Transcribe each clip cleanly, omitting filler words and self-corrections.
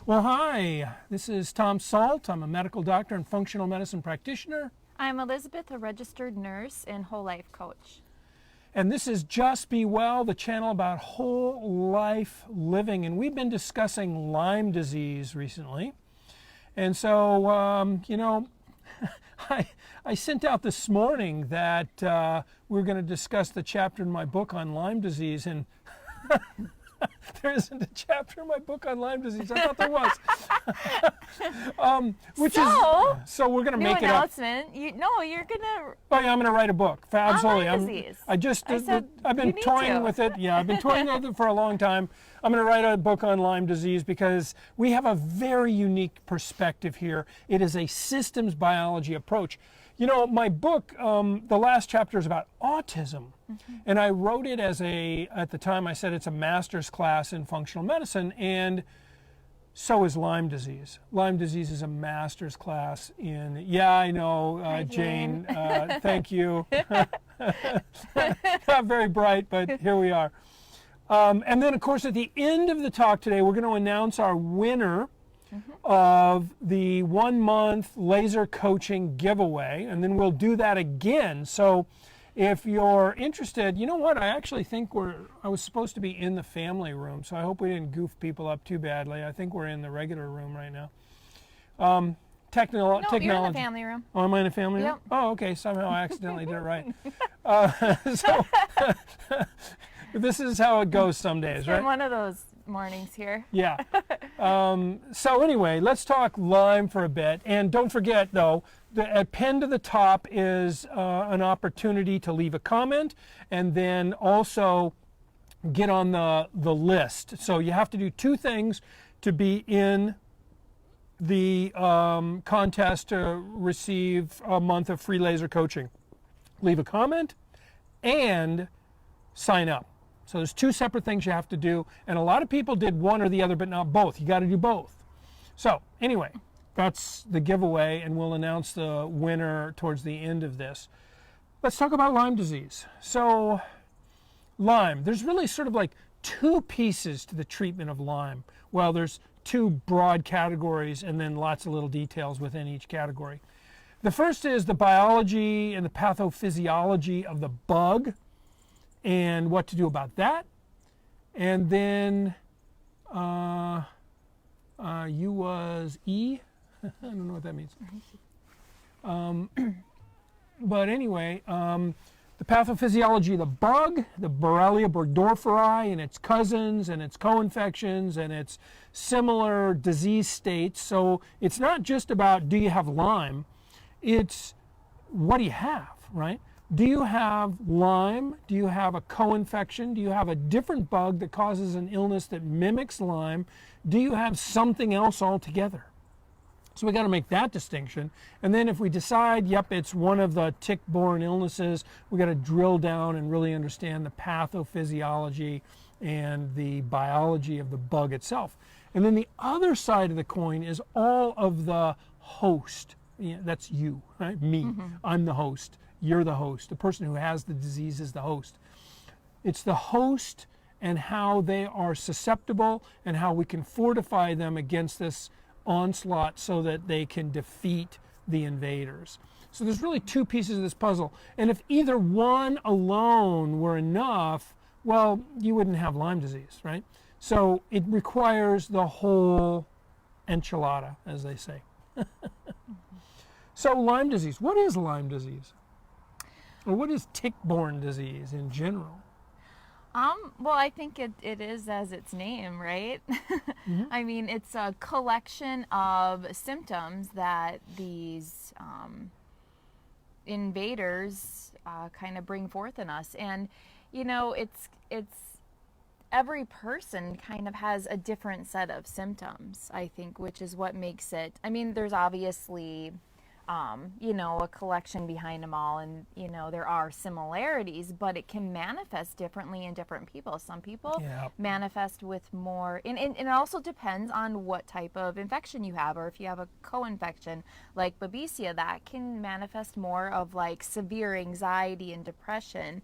Well, hi, this is Sult. I'm a medical doctor and functional medicine practitioner. I'm Elizabeth, a registered nurse and whole life coach. And this is Just Be Well, the channel about whole life living. And we've been discussing Lyme disease recently. And so, I sent out this morning that we're going to discuss the chapter in my book on Lyme disease. And there isn't a chapter in my book on Lyme disease. I thought there was. So we're going to make it up. You're going to... Oh yeah, I'm going to write a book. Absolutely. Lyme disease. I've been toying with it. Yeah, I've been toying with it for a long time. I'm going to write a book on Lyme disease because we have a very unique perspective here. It is a systems biology approach. You know, my book, the last chapter is about autism. Mm-hmm. And I wrote it as at the time I said it's a master's class in functional medicine, and so is Lyme disease. Lyme disease is a master's class in, yeah, I know, Hi, Jane, thank you. Not very bright, but here we are. And then, of course, at the end of the talk today, we're going to announce our winner of the 1-month laser coaching giveaway, and then we'll do that again. So if you're interested, you know what, I actually think I was supposed to be in the family room, so I hope we didn't goof people up too badly. I think we're in the regular room right now. Technology. You're in the family room. Oh, am I in the family room? Yep. Oh, okay, somehow I accidentally did it right. So this is how it goes some days, right? It's one of those mornings here. Yeah. So anyway, let's talk Lyme for a bit. And don't forget, though, pinned to the top is an opportunity to leave a comment and then also get on the list. So you have to do 2 things to be in the contest to receive a month of free laser coaching. Leave a comment and sign up. So there's 2 separate things you have to do, and a lot of people did one or the other, but not both. You got to do both. So anyway, that's the giveaway, and we'll announce the winner towards the end of this. Let's talk about Lyme disease. So Lyme, there's really sort of like 2 pieces to the treatment of Lyme. Well, there's 2 broad categories and then lots of little details within each category. The first is the biology and the pathophysiology of the bug, and what to do about that. And then U was E. I don't know what that means. But anyway, the pathophysiology of the bug, the Borrelia burgdorferi and its cousins and its co-infections and its similar disease states. So it's not just about do you have Lyme, it's what do you have, right? Do you have Lyme? Do you have a co-infection? Do you have a different bug that causes an illness that mimics Lyme? Do you have something else altogether? So we got to make that distinction. And then if we decide, yep, it's one of the tick-borne illnesses, we got to drill down and really understand the pathophysiology and the biology of the bug itself. And then the other side of the coin is all of the host. Yeah, that's you, right? Me. Mm-hmm. I'm the host. You're the host. The person who has the disease is the host. It's the host and how they are susceptible and how we can fortify them against this onslaught so that they can defeat the invaders. So there's really 2 pieces of this puzzle. And if either one alone were enough, well, you wouldn't have Lyme disease, right? So it requires the whole enchilada, as they say. So Lyme disease. What is Lyme disease? Or what is tick-borne disease in general? Well, I think it is as its name, right? Mm-hmm. I mean, it's a collection of symptoms that these invaders kind of bring forth in us. And, you know, it's every person kind of has a different set of symptoms, I think, which is what makes it, I mean, there's obviously a collection behind them all, and there are similarities, but it can manifest differently in different people. Some people manifest with more, and it also depends on what type of infection you have, or if you have a co-infection like Babesia, that can manifest more of like severe anxiety and depression.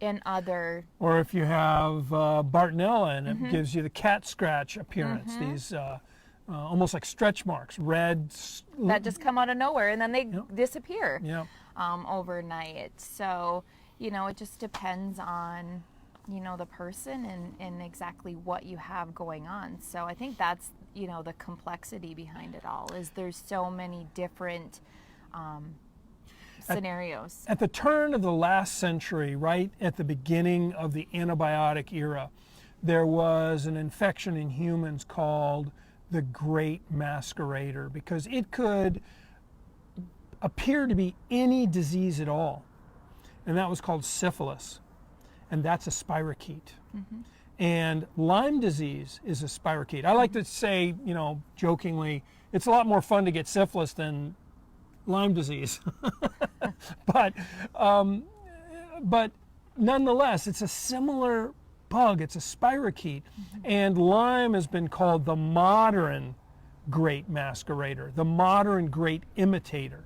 in other. Or if you have Bartonella and it gives you the cat scratch appearance, these almost like stretch marks, red. That just come out of nowhere and then they disappear Yeah. overnight. So, you know, it just depends on, you know, the person and exactly what you have going on. So I think that's, you know, the complexity behind it all is there's so many different scenarios. At the turn of the last century, right at the beginning of the antibiotic era, there was an infection in humans called the Great Masquerader because it could appear to be any disease at all. And that was called syphilis. And that's a spirochete. And Lyme disease is a spirochete. I like to say, you know, jokingly, it's a lot more fun to get syphilis than Lyme disease. but nonetheless, it's a similar bug. It's a spirochete. And Lyme has been called the modern great masquerader, the modern great imitator.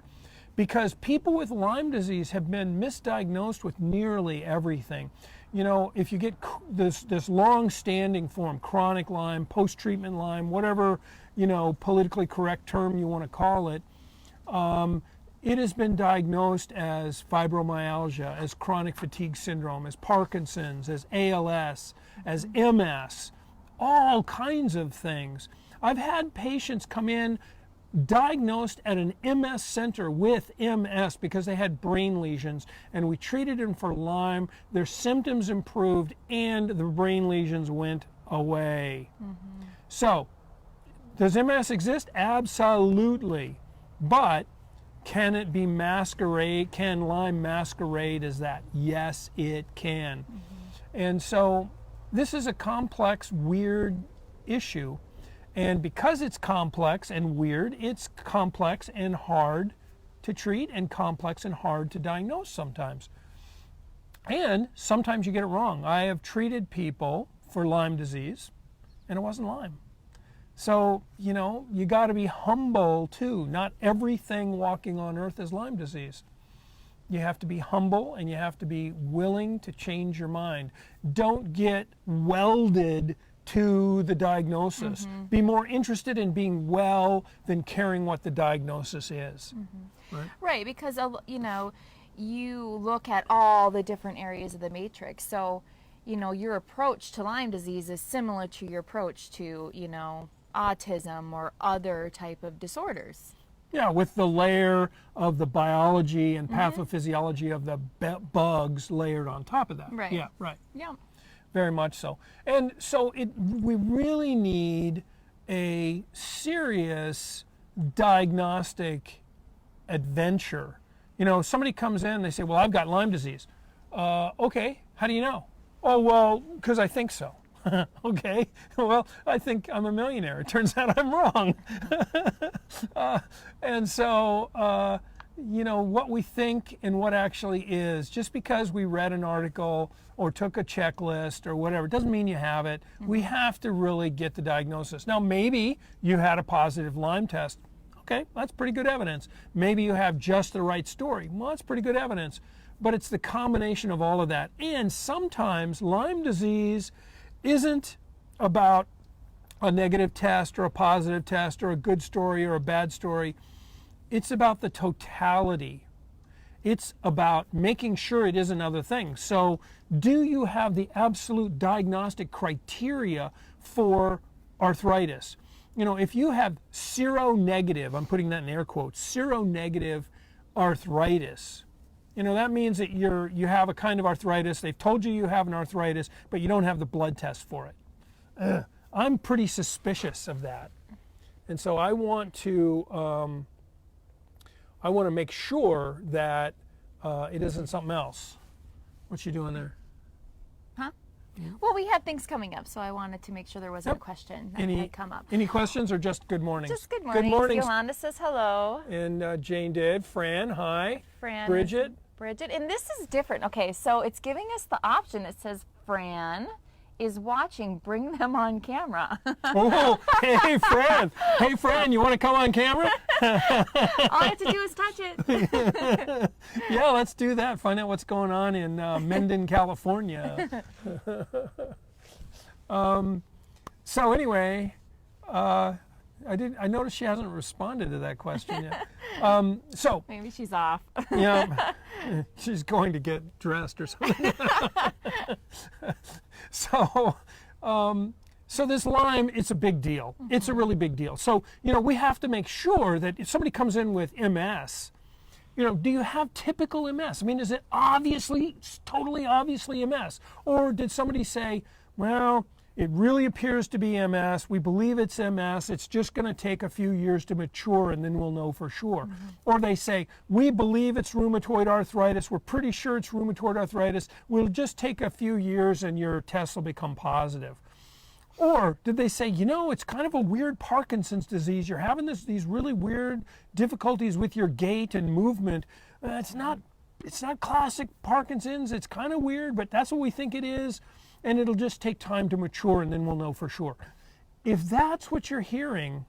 Because people with Lyme disease have been misdiagnosed with nearly everything. You know, if you get this long-standing form, chronic Lyme, post-treatment Lyme, whatever, you know, politically correct term you want to call it, it has been diagnosed as fibromyalgia, as chronic fatigue syndrome, as Parkinson's, as ALS, as MS, all kinds of things. I've had patients come in diagnosed at an MS center with MS because they had brain lesions, and we treated them for Lyme. Their symptoms improved and the brain lesions went away. So, does MS exist? Absolutely. But can it be masquerade? Can Lyme masquerade as that? Yes, it can. And so this is a complex, weird issue. And because it's complex and weird, it's complex and hard to treat and complex and hard to diagnose sometimes. And sometimes you get it wrong. I have treated people for Lyme disease and it wasn't Lyme. So, you know, you got to be humble too. Not everything walking on earth is Lyme disease. You have to be humble and you have to be willing to change your mind. Don't get welded to the diagnosis. Be more interested in being well than caring what the diagnosis is. Right, because, you know, you look at all the different areas of the matrix. So, you know, your approach to Lyme disease is similar to your approach to, you know, autism or other type of disorders. Yeah, with the layer of the biology and pathophysiology of the bugs layered on top of that. Right. Yeah, right. Yeah. Very much so. And so we really need a serious diagnostic adventure. You know, somebody comes in and they say, well, I've got Lyme disease. Okay, how do you know? Oh, well, because I think so. Okay, well, I think I'm a millionaire. It turns out I'm wrong. And so, you know, what we think and what actually is, just because we read an article or took a checklist or whatever, doesn't mean you have it. We have to really get the diagnosis. Now, maybe you had a positive Lyme test. Okay, that's pretty good evidence. Maybe you have just the right story. Well, that's pretty good evidence. But it's the combination of all of that. And sometimes Lyme disease isn't about a negative test or a positive test or a good story or a bad story. It's about the totality. It's about making sure it isn't other things. So, do you have the absolute diagnostic criteria for arthritis? You know, if you have seronegative, I'm putting that in air quotes, seronegative arthritis, you know, that means that you have a kind of arthritis. They've told you you have an arthritis, but you don't have the blood test for it. I'm pretty suspicious of that. And so I want to make sure that it isn't something else. What you doing there? Huh? Well, we had things coming up, so I wanted to make sure there wasn't a question that had come up. Any questions or just good mornings? Just good mornings. Good mornings. Yolanda says hello. And Jane did. Fran, hi. Fran. Bridget. And this is different. Okay, so it's giving us the option. It says Fran is watching, bring them on camera. Oh, hey Fran, you want to come on camera? All I have to do is touch it. Yeah, let's do that. Find out what's going on in Mendon, California. So anyway, I noticed she hasn't responded to that question yet. So Maybe she's off. yeah, she's going to get dressed or something. So, so this Lyme, it's a big deal. It's a really big deal. So, we have to make sure that if somebody comes in with MS, do you have typical MS? I mean, is it totally obviously MS? Or did somebody say, well, it really appears to be MS. We believe it's MS. It's just going to take a few years to mature and then we'll know for sure. Or they say, we believe it's rheumatoid arthritis. We're pretty sure it's rheumatoid arthritis. We'll just take a few years and your tests will become positive. Or did they say, it's kind of a weird Parkinson's disease. You're having these really weird difficulties with your gait and movement. It's not classic Parkinson's. It's kind of weird, but that's what we think it is. And it'll just take time to mature and then we'll know for sure. If that's what you're hearing,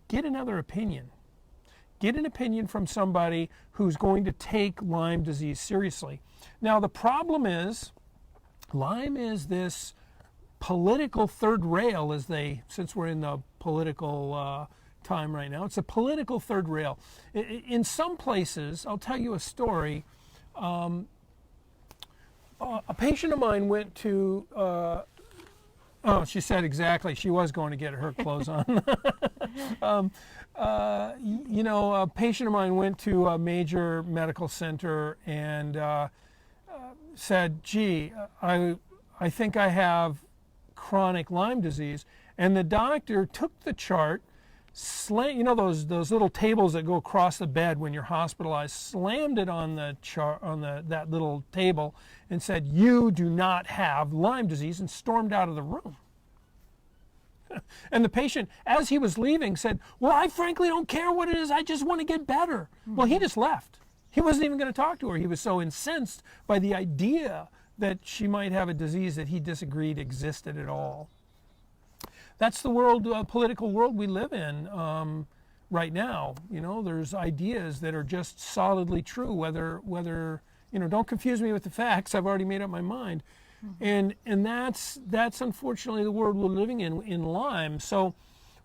get another opinion. Get an opinion from somebody who's going to take Lyme disease seriously. Now the problem is, Lyme is this political third rail, since we're in the political time right now, it's a political third rail. In some places, I'll tell you a story. A patient of mine went to, she said exactly, she was going to get her clothes on. A patient of mine went to a major medical center and said, gee, I think I have chronic Lyme disease. And the doctor took the chart, those little tables that go across the bed when you're hospitalized, slammed it on the chart that little table and said, you do not have Lyme disease, and stormed out of the room. And the patient, as he was leaving, said, well, I frankly don't care what it is, I just want to get better. Well, he just left. He wasn't even going to talk to her. He was so incensed by the idea that she might have a disease that he disagreed existed at all. That's the political world we live in right now. There's ideas that are just solidly true, whether don't confuse me with the facts. I've already made up my mind. And that's unfortunately the world we're living in Lyme. So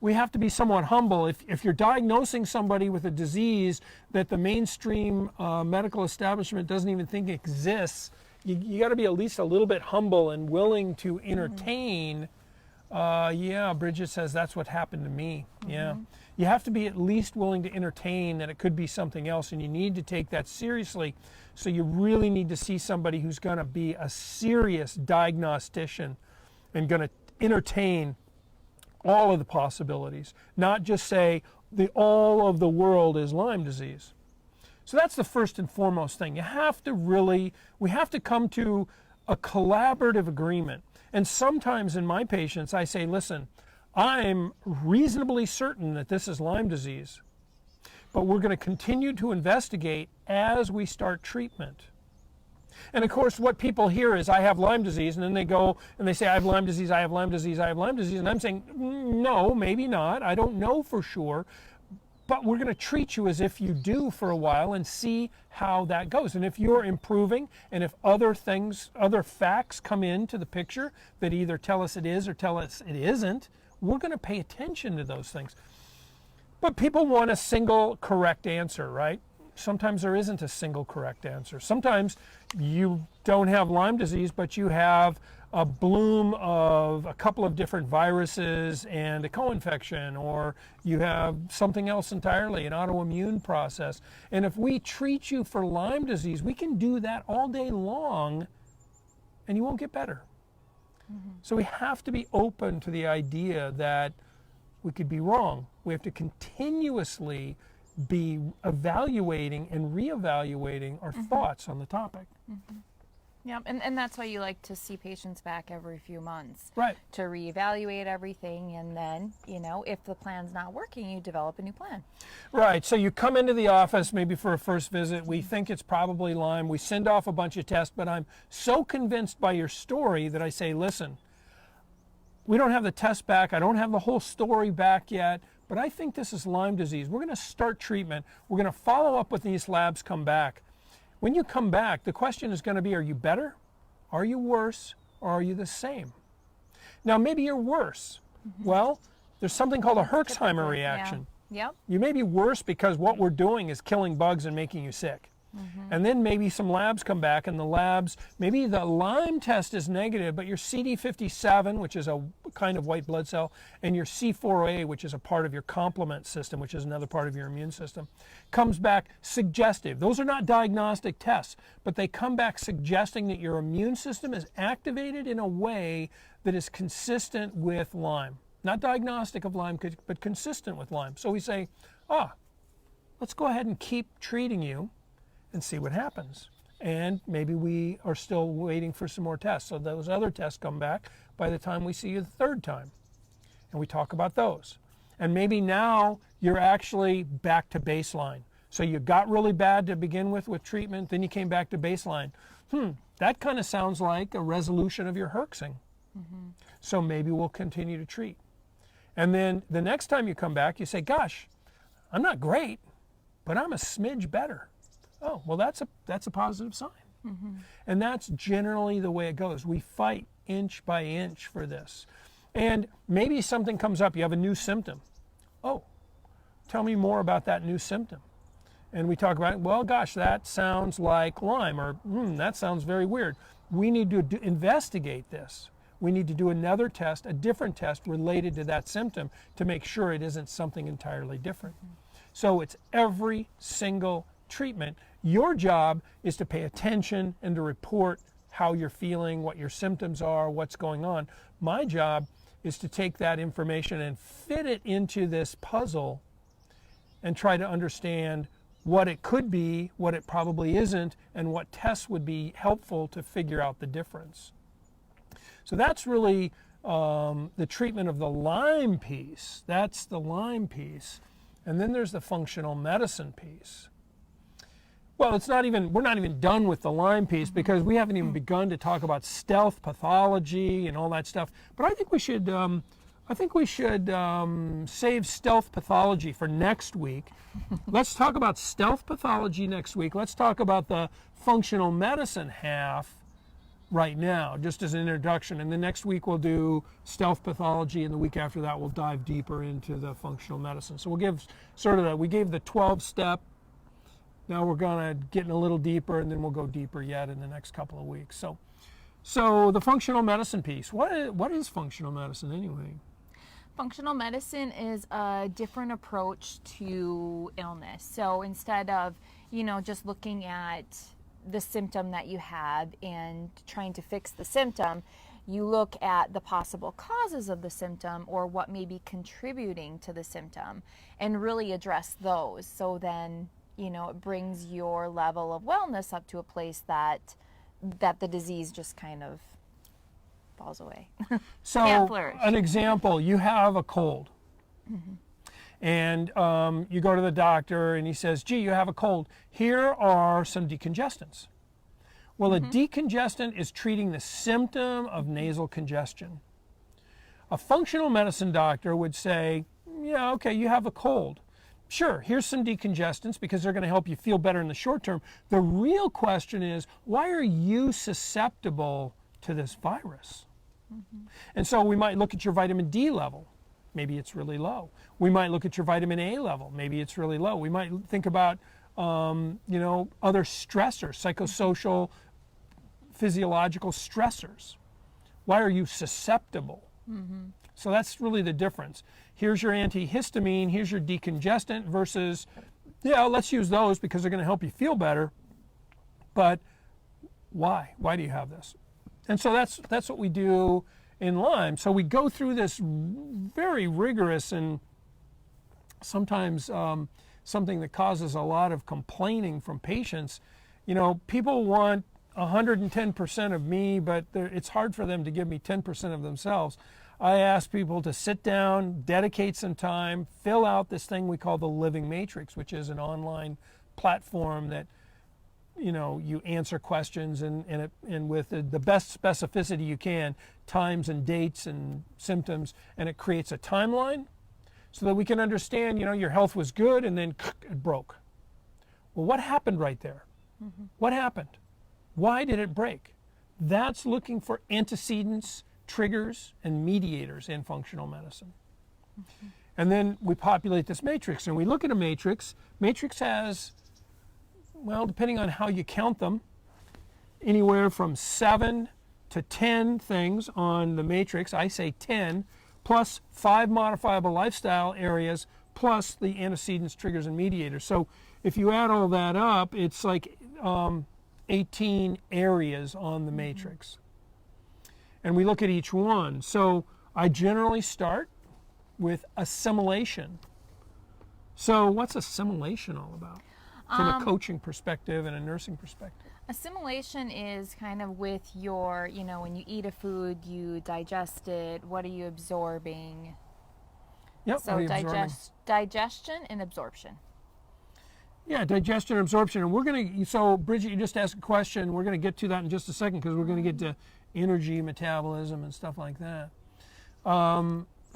we have to be somewhat humble. If you're diagnosing somebody with a disease that the mainstream medical establishment doesn't even think exists, you got to be at least a little bit humble and willing to entertain. Yeah, Bridget says that's what happened to me. Yeah. You have to be at least willing to entertain that it could be something else, and you need to take that seriously. So you really need to see somebody who's going to be a serious diagnostician and going to entertain all of the possibilities, not just say all of the world is Lyme disease. So that's the first and foremost thing. We have to come to a collaborative agreement. And sometimes in my patients, I say, listen, I'm reasonably certain that this is Lyme disease, but we're going to continue to investigate as we start treatment. And of course, what people hear is, I have Lyme disease, and then they go and they say, I have Lyme disease, I have Lyme disease, I have Lyme disease. And I'm saying, no, maybe not. I don't know for sure. But we're going to treat you as if you do for a while and see how that goes. And if you're improving, and if other facts come into the picture that either tell us it is or tell us it isn't, we're going to pay attention to those things. But people want a single correct answer, right? Sometimes there isn't a single correct answer. Sometimes you don't have Lyme disease, but you have a bloom of a couple of different viruses and a co-infection, or you have something else entirely, an autoimmune process. And if we treat you for Lyme disease, we can do that all day long and you won't get better. So we have to be open to the idea that we could be wrong. We have to continuously be evaluating and reevaluating our thoughts on the topic. Yep, and that's why you like to see patients back every few months. Right. To reevaluate everything, and then, if the plan's not working, you develop a new plan. Right, so you come into the office maybe for a first visit, we think it's probably Lyme, we send off a bunch of tests, but I'm so convinced by your story that I say, listen, we don't have the test back, I don't have the whole story back yet, but I think this is Lyme disease. We're going to start treatment, we're going to follow up when these labs come back. When you come back, the question is going to be, are you better, are you worse, or are you the same? Now, maybe you're worse. Well, there's something called a Herxheimer reaction. Yeah. Yep. You may be worse because what we're doing is killing bugs and making you sick. And then maybe some labs come back, and the labs, maybe the Lyme test is negative, but your CD57, which is a kind of white blood cell, and your C4A, which is a part of your complement system, which is another part of your immune system, comes back suggestive. Those are not diagnostic tests, but they come back suggesting that your immune system is activated in a way that is consistent with Lyme. Not diagnostic of Lyme, but consistent with Lyme. So we say, let's go ahead and keep treating you and see what happens. And maybe we are still waiting for some more tests. So those other tests come back by the time we see you the third time. And we talk about those. And maybe now you're actually back to baseline. So you got really bad to begin with treatment, then you came back to baseline. That kind of sounds like a resolution of your herxing. So maybe we'll continue to treat. And then the next time you come back, you say, gosh, I'm not great, but I'm a smidge better. Oh, well, that's a positive sign. And that's generally the way it goes. We fight inch by inch for this. And maybe something comes up, you have a new symptom. Oh, tell me more about that new symptom. And we talk about, well, gosh, that sounds like Lyme, or that sounds very weird. We need to investigate this. We need to do another test, a different test related to that symptom to make sure it isn't something entirely different. So it's every single treatment. Your job is to pay attention and to report how you're feeling, what your symptoms are, what's going on. My job is to take that information and fit it into this puzzle and try to understand what it could be, what it probably isn't, and what tests would be helpful to figure out the difference. So that's really the treatment of the Lyme piece. That's the Lyme piece. And then there's the functional medicine piece. Well, we're not even done with the Lyme piece because we haven't even begun to talk about stealth pathology and all that stuff. But I think we should save stealth pathology for next week. Let's talk about stealth pathology next week. Let's talk about the functional medicine half right now, just as an introduction. And the next week we'll do stealth pathology, and the week after that we'll dive deeper into the functional medicine. So we'll give we gave the 12-step. Now we're going to get in a little deeper, and then we'll go deeper yet in the next couple of weeks. So the functional medicine piece. What is functional medicine anyway? Functional medicine is a different approach to illness. So instead of, just looking at the symptom that you have and trying to fix the symptom, you look at the possible causes of the symptom or what may be contributing to the symptom and really address those. So then, it brings your level of wellness up to a place that the disease just kind of falls away. So Can't flourish. An example, you have a cold. And you go to the doctor and he says, gee, you have a cold. Here are some decongestants. Well, a decongestant is treating the symptom of nasal congestion. A functional medicine doctor would say, yeah, okay, you have a cold. Sure, here's some decongestants because they're going to help you feel better in the short term. The real question is, why are you susceptible to this virus? And so we might look at your vitamin D level. Maybe it's really low. We might look at your vitamin A level. Maybe it's really low. We might think about, other stressors, psychosocial, physiological stressors. Why are you susceptible? So that's really the difference. Here's your antihistamine, here's your decongestant versus, let's use those because they're going to help you feel better. But why? Why do you have this? And so that's what we do in Lyme. So we go through this very rigorous and sometimes something that causes a lot of complaining from patients. People want 110% of me, but it's hard for them to give me 10% of themselves. I ask people to sit down, dedicate some time, fill out this thing we call the Living Matrix, which is an online platform that, you answer questions and with the best specificity you can, times and dates and symptoms, and it creates a timeline so that we can understand, your health was good and then it broke. Well, what happened right there? What happened? Why did it break? That's looking for antecedents, triggers, and mediators in functional medicine. And then we populate this matrix, and we look at a matrix. Matrix has, well, depending on how you count them, anywhere from 7 to 10 things on the matrix. I say 10, plus 5 modifiable lifestyle areas, plus the antecedents, triggers, and mediators. So if you add all that up, it's like 18 areas on the matrix. And we look at each one. So I generally start with assimilation. So what's assimilation all about from a coaching perspective and a nursing perspective? Assimilation is kind of with your, when you eat a food, you digest it. What are you absorbing? Yep. So digestion and absorption. Yeah, digestion and absorption. And so Bridget, you just asked a question. We're going to get to that in just a second because we're going to get to energy, metabolism, and stuff like that.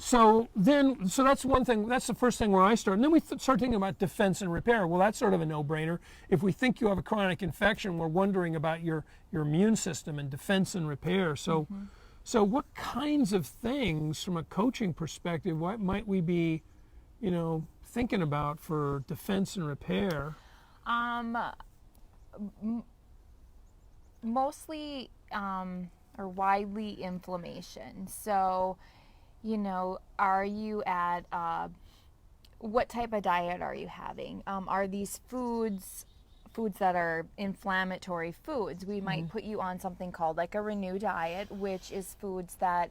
So that's one thing. That's the first thing where I start. And then we start thinking about defense and repair. Well, that's sort of a no-brainer. If we think you have a chronic infection, we're wondering about your immune system and defense and repair. So, so what kinds of things, from a coaching perspective, what might we be, thinking about for defense and repair? Mostly or widely inflammation. So, are you at what type of diet are you having? Are these foods that are inflammatory foods? We might put you on something called like a Renew diet, which is foods that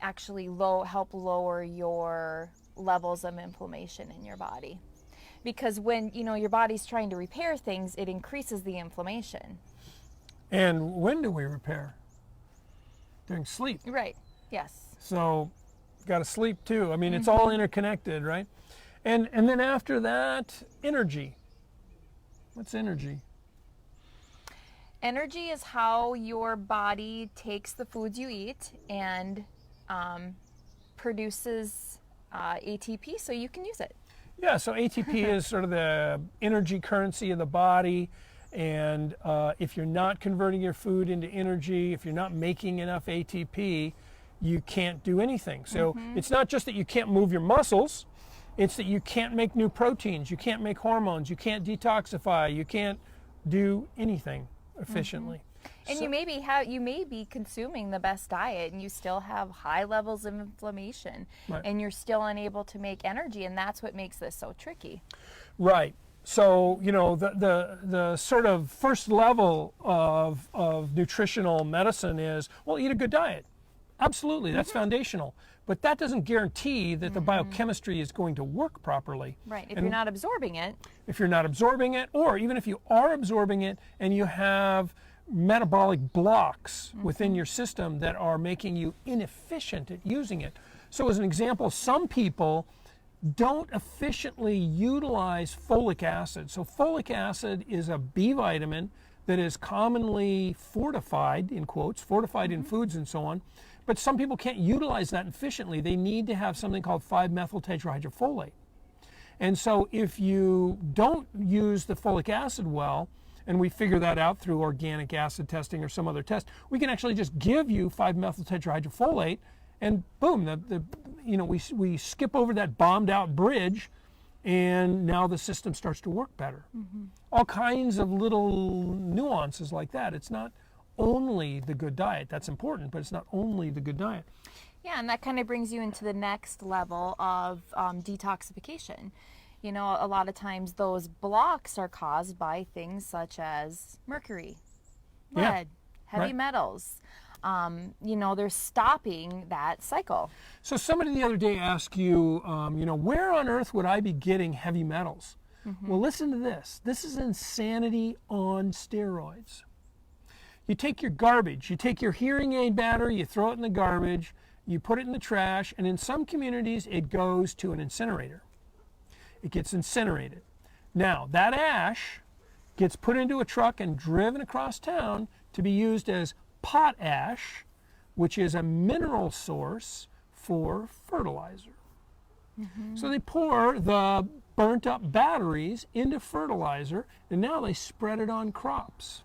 actually help lower your levels of inflammation in your body. Because when your body's trying to repair things, it increases the inflammation. And when do we repair? During sleep. Right. Yes. So got to sleep too. I mean, it's all interconnected, right? And then after that, energy. What's energy? Energy is how your body takes the foods you eat and produces ATP so you can use it. Yeah, so ATP is sort of the energy currency of the body. And if you're not converting your food into energy, if you're not making enough ATP, you can't do anything. So it's not just that you can't move your muscles, it's that you can't make new proteins, you can't make hormones, you can't detoxify, you can't do anything efficiently. And you may be consuming the best diet and you still have high levels of inflammation, and you're still unable to make energy, and that's what makes this so tricky. Right. So, the sort of first level of nutritional medicine is, well, eat a good diet. Absolutely, that's foundational. But that doesn't guarantee that the biochemistry is going to work properly. Right, if you're not absorbing it. If you're not absorbing it, or even if you are absorbing it and you have metabolic blocks within your system that are making you inefficient at using it. So as an example, some people don't efficiently utilize folic acid. So folic acid is a B vitamin that is commonly fortified, in quotes, fortified in foods and so on. But some people can't utilize that efficiently. They need to have something called 5-methyl tetrahydrofolate. And so if you don't use the folic acid well, and we figure that out through organic acid testing or some other test, we can actually just give you 5-methyl tetrahydrofolate, and boom, we skip over that bombed out bridge, and now the system starts to work better. All kinds of little nuances like that. It's not only the good diet. That's important, but it's not only the good diet. Yeah, and that kind of brings you into the next level of detoxification. A lot of times those blocks are caused by things such as mercury, lead, heavy metals. They're stopping that cycle. So somebody the other day asked you, where on earth would I be getting heavy metals? Well, listen to this. This is insanity on steroids. You take your garbage, you take your hearing aid battery, you throw it in the garbage, you put it in the trash, and in some communities it goes to an incinerator. It gets incinerated. Now, that ash gets put into a truck and driven across town to be used as potash, which is a mineral source for fertilizer. So they pour the burnt up batteries into fertilizer, and now they spread it on crops.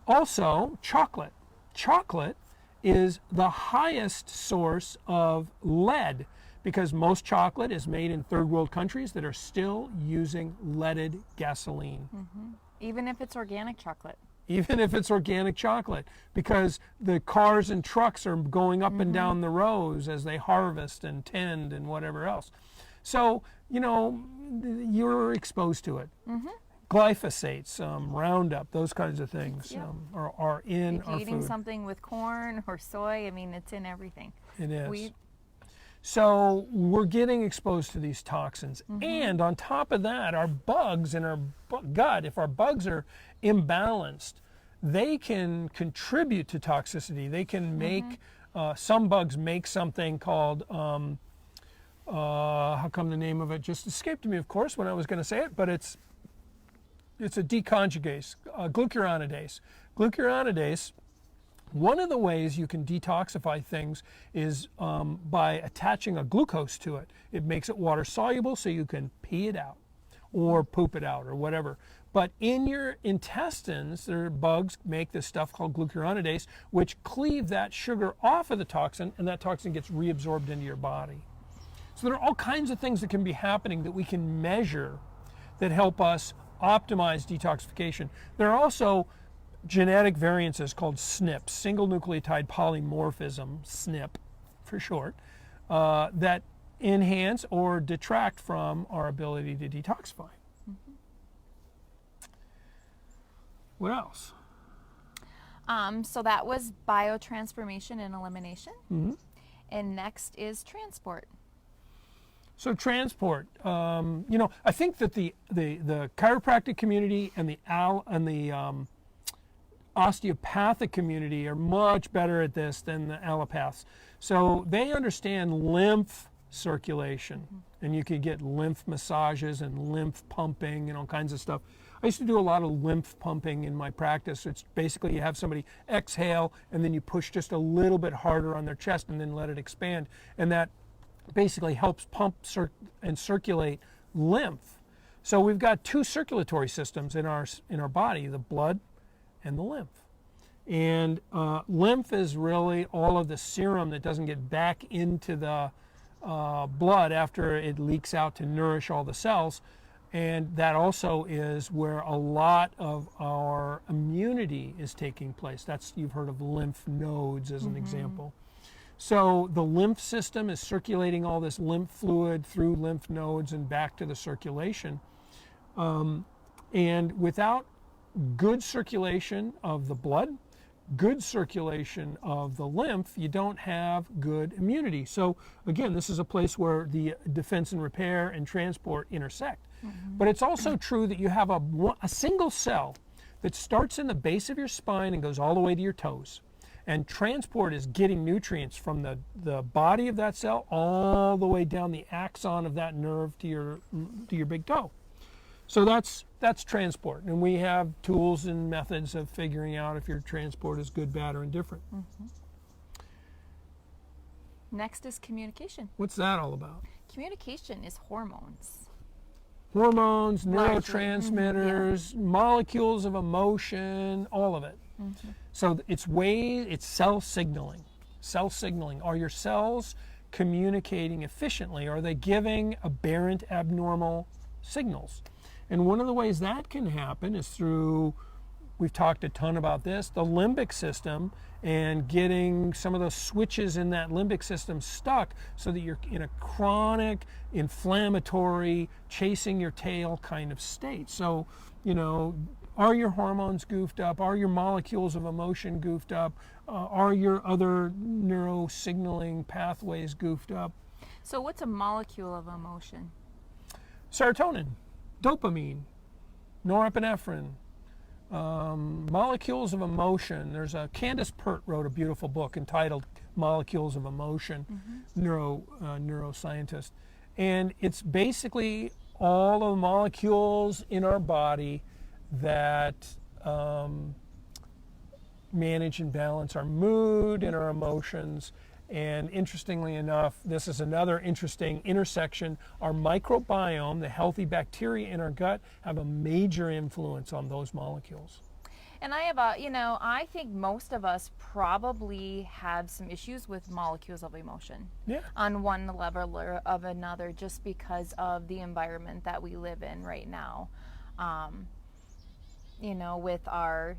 Also, chocolate. Chocolate is the highest source of lead because most chocolate is made in third world countries that are still using leaded gasoline. Even if it's organic chocolate. Even if it's organic chocolate, because the cars and trucks are going up and down the rows as they harvest and tend and whatever else. So, you know, you're exposed to it. Glyphosates, Roundup, those kinds of things are in if our you're eating food. something with corn or soy, I mean, it's in everything. It is. Wheat. So we're getting exposed to these toxins. And on top of that, our bugs in our gut, if our bugs are imbalanced, they can contribute to toxicity. They can make, some bugs make something called, how come the name of it just escaped me, of course, when I was going to say it, but it's a deconjugase, glucuronidase. Glucuronidase, one of the ways you can detoxify things is by attaching a glucose to it. It makes it water soluble so you can pee it out or poop it out or whatever. But in your intestines, there bugs make this stuff called glucuronidase, which cleave that sugar off of the toxin, and that toxin gets reabsorbed into your body. So there are all kinds of things that can be happening that we can measure that help us optimize detoxification. There are also genetic variances called SNPs, single nucleotide polymorphism, SNP for short, that enhance or detract from our ability to detoxify. What else? So that was biotransformation and elimination. And next is transport. So transport, you know, I think that the chiropractic community and the osteopathic community are much better at this than the allopaths. So they understand lymph circulation, and you can get lymph massages and lymph pumping and all kinds of stuff. I used to do a lot of lymph pumping in my practice. It's basically you have somebody exhale and then you push just a little bit harder on their chest and then let it expand, and that basically helps pump and circulate lymph. So we've got two circulatory systems in our body, the blood and the lymph. And lymph is really all of the serum that doesn't get back into the blood after it leaks out to nourish all the cells. And that also is where a lot of our immunity is taking place. That's, you've heard of lymph nodes as an example. So the lymph system is circulating all this lymph fluid through lymph nodes and back to the circulation. And without good circulation of the blood, good circulation of the lymph, you don't have good immunity. So again, this is a place where the defense and repair and transport intersect. But it's also true that you have a single cell that starts in the base of your spine and goes all the way to your toes. And transport is getting nutrients from the body of that cell all the way down the axon of that nerve to your big toe. So that's transport, and we have tools and methods of figuring out if your transport is good, bad, or indifferent. Next is communication. What's that all about? Communication is hormones. Hormones, Largely. neurotransmitters, molecules of emotion, all of it. So it's cell signaling. Cell signaling. Are your cells communicating efficiently? Are they giving aberrant, abnormal signals? And one of the ways that can happen is through, we've talked a ton about this, the limbic system, and getting some of the switches in that limbic system stuck so that you're in a chronic, inflammatory, chasing your tail kind of state. So, you know, are your hormones goofed up? Are your molecules of emotion goofed up? Are your other neurosignaling pathways goofed up? So what's a molecule of emotion? Serotonin, dopamine, norepinephrine, Molecules of Emotion. There's a Candace Pert wrote a beautiful book entitled Molecules of Emotion, neuroscientist. And it's basically all of the molecules in our body that manage and balance our mood and our emotions. And interestingly enough, this is another interesting intersection. Our microbiome, the healthy bacteria in our gut, have a major influence on those molecules. And I have I think most of us probably have some issues with molecules of emotion. Yeah. On one level or of another, just because of the environment that we live in right now. With our,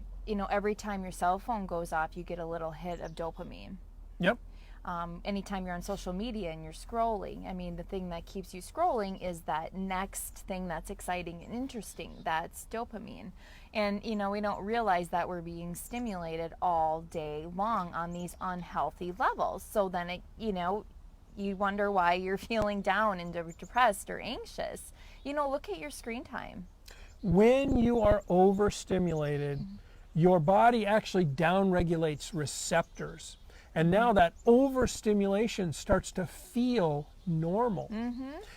every time your cell phone goes off, you get a little hit of dopamine. Yep. Anytime you're on social media and you're scrolling, the thing that keeps you scrolling is that next thing that's exciting and interesting. That's dopamine. And, we don't realize that we're being stimulated all day long on these unhealthy levels. So then, you wonder why you're feeling down and depressed or anxious. Look at your screen time. When you are overstimulated, your body actually downregulates receptors. And now that overstimulation starts to feel normal.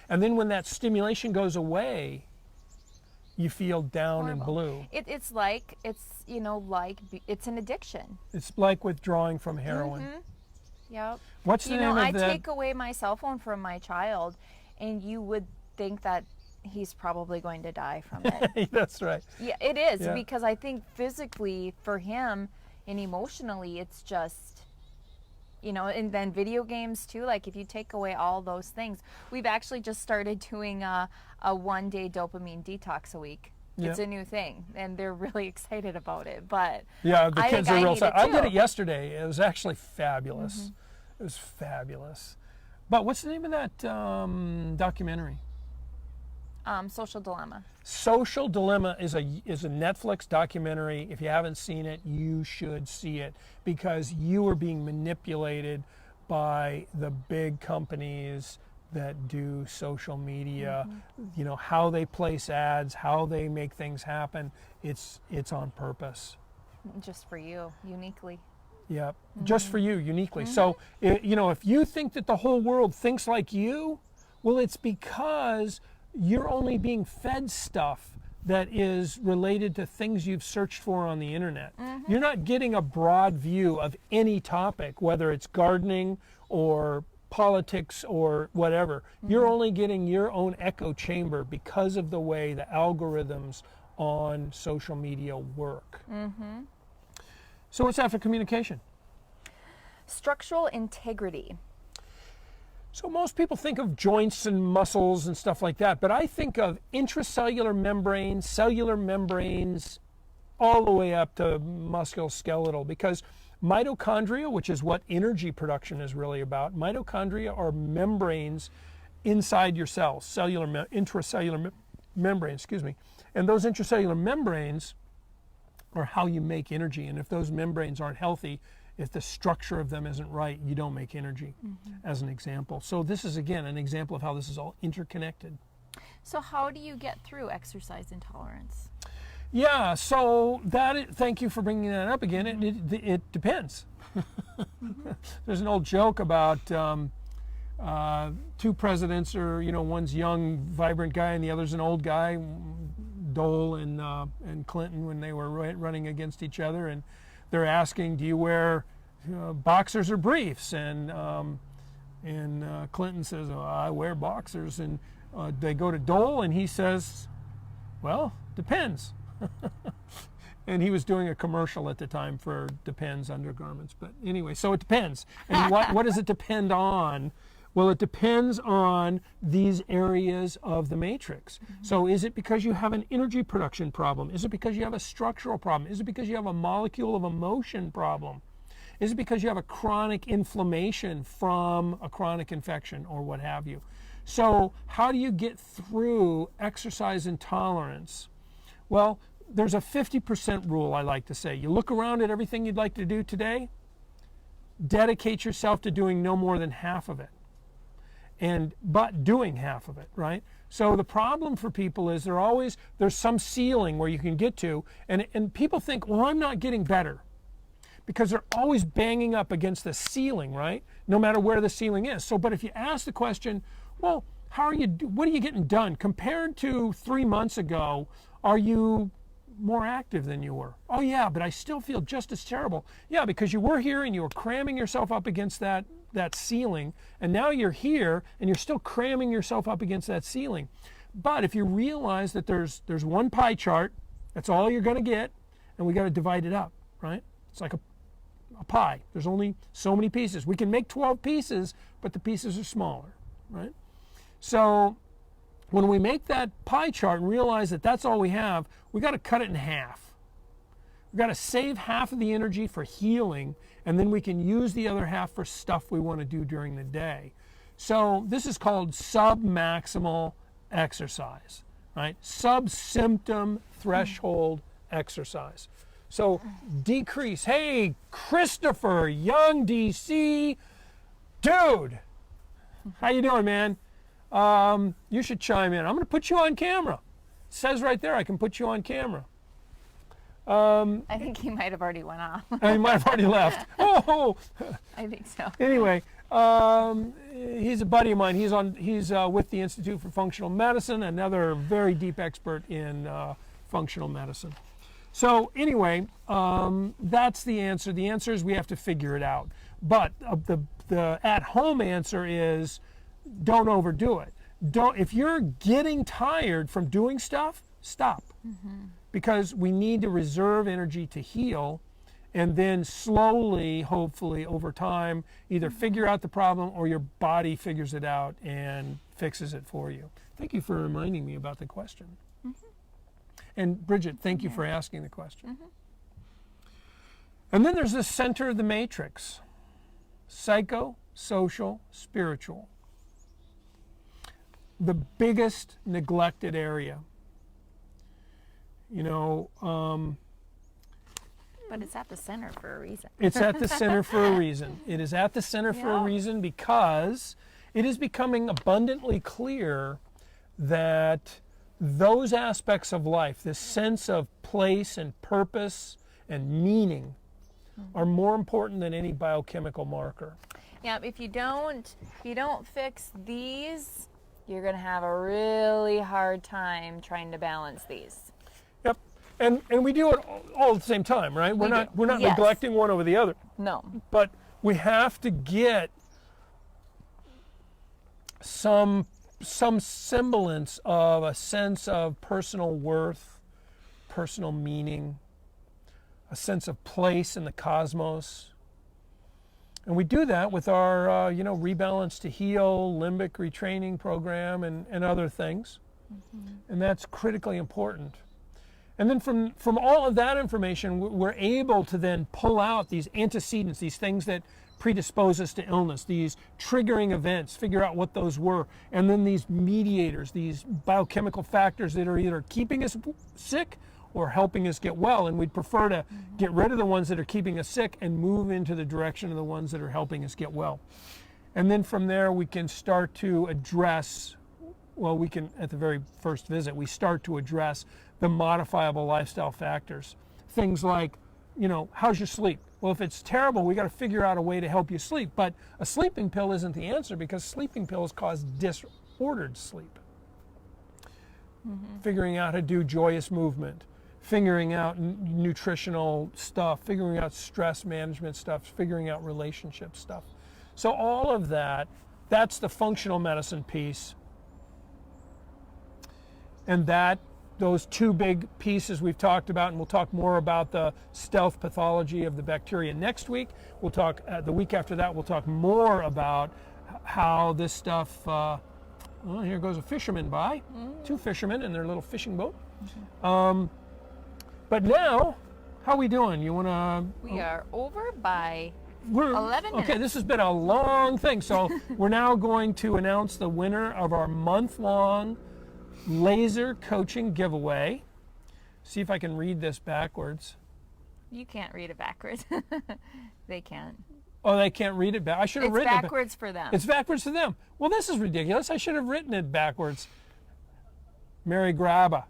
And then when that stimulation goes away, you feel down and blue. It's an addiction. It's like withdrawing from heroin. Yep. What's the name of I that? take away my cell phone from my child, and you would think that he's probably going to die from it. That's right. Yeah, it is, Yeah. because I think physically for him and emotionally, it's just, and then video games too. Like if you take away all those things, we've actually just started doing a 1-day dopamine detox a week. Yep. It's a new thing, and they're really excited about it. But yeah, the kids are real excited. I did too. it yesterday. It was actually fabulous. It was fabulous. But what's the name of that documentary? Social Dilemma. Social Dilemma is a Netflix documentary. If you haven't seen it, you should see it, because you are being manipulated by the big companies that do social media. How they place ads, how they make things happen. It's on purpose. Just for you, uniquely. Yeah, just for you, uniquely. So, if you think that the whole world thinks like you, well, it's because you're only being fed stuff that is related to things you've searched for on the internet. You're not getting a broad view of any topic, whether it's gardening or politics or whatever. You're only getting your own echo chamber because of the way the algorithms on social media work. So what's after communication? Structural integrity. So most people think of joints and muscles and stuff like that, but I think of intracellular membranes, cellular membranes, all the way up to musculoskeletal, because mitochondria, which is what energy production is really about, mitochondria are membranes inside your cells, intracellular membranes, and those intracellular membranes are how you make energy. And if those membranes aren't healthy, if the structure of them isn't right, you don't make energy, as an example. So this is, again, an example of how this is all interconnected. So how do you get through exercise intolerance? Yeah, so thank you for bringing that up again. It depends. There's an old joke about two presidents, or one's young, vibrant guy, and the other's an old guy, Dole and Clinton, when they were running against each other, and they're asking, do you wear boxers or briefs? And Clinton says, oh, I wear boxers. And they go to Dole, and he says, well, depends. And he was doing a commercial at the time for Depends undergarments. But anyway, so it depends. And what does it depend on? Well, it depends on these areas of the matrix. So is it because you have an energy production problem? Is it because you have a structural problem? Is it because you have a molecule of emotion problem? Is it because you have a chronic inflammation from a chronic infection or what have you? So how do you get through exercise intolerance? Well, there's a 50% rule, I like to say. You look around at everything you'd like to do today, dedicate yourself to doing no more than half of it. but doing half of it, right? So the problem for people is there's some ceiling where you can get to, and people think, well, I'm not getting better, because they're always banging up against the ceiling, right? No matter where the ceiling is. So, but if you ask the question, well, what are you getting done? Compared to 3 months ago, are you more active than you were? Oh yeah, but I still feel just as terrible. Yeah, because you were here and you were cramming yourself up against that ceiling, and now you're here and you're still cramming yourself up against that ceiling. But if you realize that there's one pie chart, that's all you're going to get, and we got to divide it up, right? It's like a pie. There's only so many pieces. We can make 12 pieces, but the pieces are smaller, right? So when we make that pie chart and realize that that's all we have, we got to cut it in half. We've got to save half of the energy for healing, and then we can use the other half for stuff we want to do during the day. So this is called submaximal exercise, right? Sub-symptom threshold exercise. So decrease. Hey, Christopher, young DC, dude, how you doing, man? You should chime in. I'm going to put you on camera. It says right there I can put you on camera. I think he might have already went off. He might have already left. Oh, I think so. anyway, he's a buddy of mine. He's with the Institute for Functional Medicine, another very deep expert in functional medicine. So anyway, that's the answer. The answer is we have to figure it out. But the at-home answer is don't overdo it. If you're getting tired from doing stuff, stop. Mm-hmm. Because we need to reserve energy to heal, and then slowly, hopefully, over time, either figure out the problem or your body figures it out and fixes it for you. Thank you for reminding me about the question. Mm-hmm. And Bridget, thank you for asking the question. Mm-hmm. And then there's the center of the matrix: psycho, social, spiritual. The biggest neglected area. You know, but it's at the center for a reason. It's at the center for a reason. It is at the center for a reason, because it is becoming abundantly clear that those aspects of life, this sense of place and purpose and meaning, are more important than any biochemical marker. Yeah, if you don't fix these, you're going to have a really hard time trying to balance these. Yep, and we do it all at the same time, right? We're not neglecting one over the other. No. But we have to get some semblance of a sense of personal worth, personal meaning, a sense of place in the cosmos. And we do that with our, Rebalance to Heal, limbic retraining program, and other things. Mm-hmm. And that's critically important. And then from all of that information, we're able to then pull out these antecedents, these things that predispose us to illness, these triggering events, figure out what those were, and then these mediators, these biochemical factors that are either keeping us sick or helping us get well. And we'd prefer to get rid of the ones that are keeping us sick and move into the direction of the ones that are helping us get well. And then from there, we can start to address, at the very first visit, we start to address the modifiable lifestyle factors. Things like, how's your sleep? Well, if it's terrible, we got to figure out a way to help you sleep. But a sleeping pill isn't the answer, because sleeping pills cause disordered sleep. Mm-hmm. Figuring out how to do joyous movement, figuring out nutritional stuff, figuring out stress management stuff, figuring out relationship stuff. So all of that's the functional medicine piece. And those two big pieces we've talked about, and we'll talk more about the stealth pathology of the bacteria next week. We'll talk, the week after that, we'll talk more about how this stuff, here goes a fisherman by, two fishermen in their little fishing boat. Mm-hmm. But now, how are we doing? You want to? We are over by 11 minutes. Okay, this has been a long thing. So we're now going to announce the winner of our month-long laser coaching giveaway. See if I can read this backwards. You can't read it backwards. They can't. Oh, they can't read it back. I should have It's written it. backwards for them. It's backwards to them. Well, this is ridiculous. I should have written it backwards. Mary Grabba.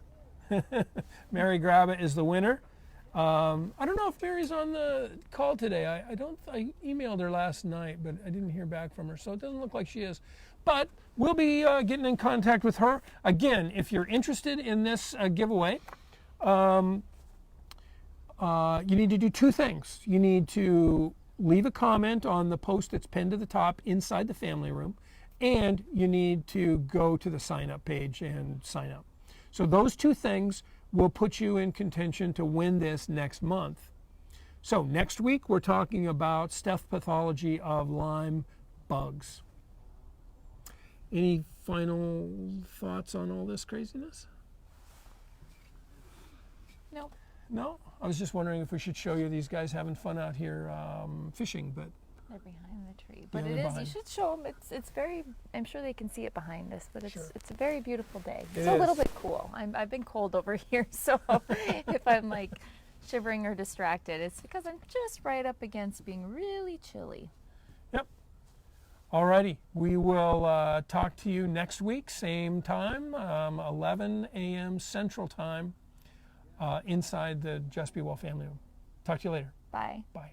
Mary Grabba is the winner. I don't know if Mary's on the call today. I emailed her last night, but I didn't hear back from her, so it doesn't look like she is. But we'll be getting in contact with her. Again, if you're interested in this giveaway, you need to do two things. You need to leave a comment on the post that's pinned to the top inside the family room, and you need to go to the sign up page and sign up. So those two things will put you in contention to win this next month. So next week we're talking about stealth pathology of Lyme bugs. Any final thoughts on all this craziness? Nope. No? I was just wondering if we should show you these guys having fun out here fishing, but They're behind the tree, but Yeah, it they're is. behind. You should show them. It's very. I'm sure they can see it behind us, but Sure. it's a very beautiful day. It It's a little is. bit cool. I've been cold over here, so if I'm like shivering or distracted, it's because I'm just right up against being really chilly. yep. Alrighty, we will talk to you next week, same time, 11 a.m. Central Time, inside the Just Be Well family room. Talk to you later. Bye. Bye.